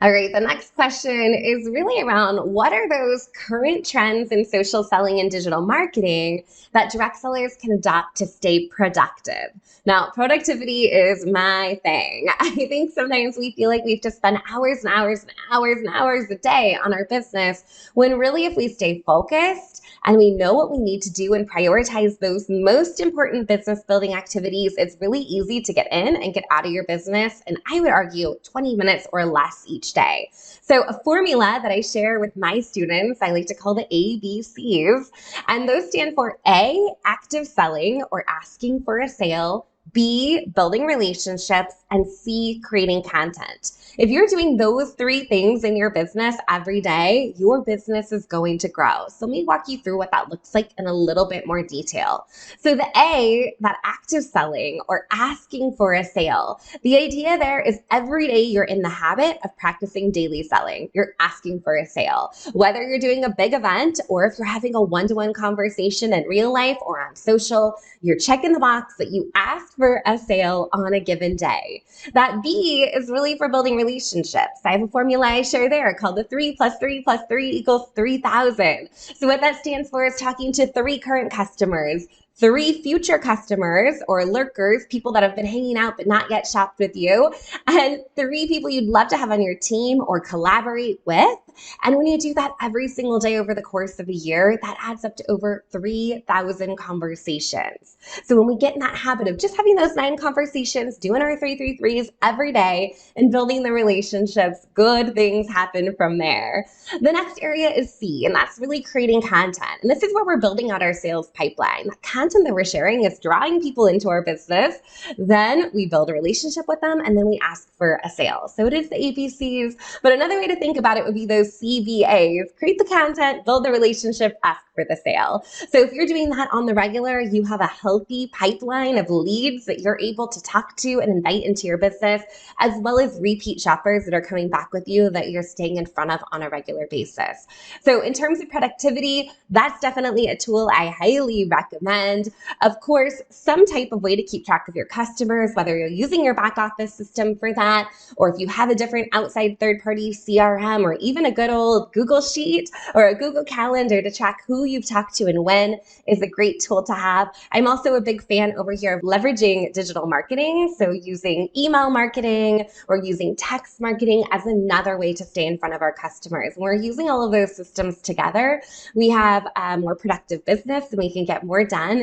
All right, the next question is really around what are those current trends in social selling and digital marketing that direct sellers can adopt to stay productive? Now, productivity is my thing. I think sometimes we feel like we have to spend hours and hours and hours and hours a day on our business, when really, if we stay focused and we know what we need to do and prioritize those most important business building activities, it's really easy to get in and get out of your business. And I would argue 20 minutes or less each day. So a formula that I share with my students, I like to call the ABCs, and those stand for A, active selling or asking for a sale, B, building relationships, and C, creating content. If you're doing those three things in your business every day, your business is going to grow. So let me walk you through what that looks like in a little bit more detail. So the A, that active selling or asking for a sale, the idea there is every day you're in the habit of practicing daily selling. You're asking for a sale. Whether you're doing a big event or if you're having a one-to-one conversation in real life or on social, you're checking the box that you asked for a sale on a given day. That B is really for building relationships. I have a formula I share there called the 3 + 3 + 3 equals 3,000. So what that stands for is talking to 3 current customers, 3 future customers or lurkers, people that have been hanging out but not yet shopped with you, and 3 people you'd love to have on your team or collaborate with. And when you do that every single day over the course of a year, that adds up to over 3,000 conversations. So when we get in that habit of just having those 9 conversations, doing our 3 every day and building the relationships, good things happen from there. The next area is C, and that's really creating content. And this is where we're building out our sales pipeline. The content that we're sharing is drawing people into our business. Then we build a relationship with them, and then we ask for a sale. So it is the ABCs, but another way to think about it would be those CBAs: create the content, build the relationship, ask for the sale. So if you're doing that on the regular, you have a healthy pipeline of leads that you're able to talk to and invite into your business, as well as repeat shoppers that are coming back with you that you're staying in front of on a regular basis. So in terms of productivity, that's definitely a tool I highly recommend. Of course, some type of way to keep track of your customers, whether you're using your back office system for that, or if you have a different outside third-party CRM, or even a good old Google Sheet or a Google Calendar to track who you've talked to and when, is a great tool to have. I'm also a big fan over here of leveraging digital marketing, so using email marketing or using text marketing as another way to stay in front of our customers. When we're using all of those systems together, we have a more productive business and we can get more done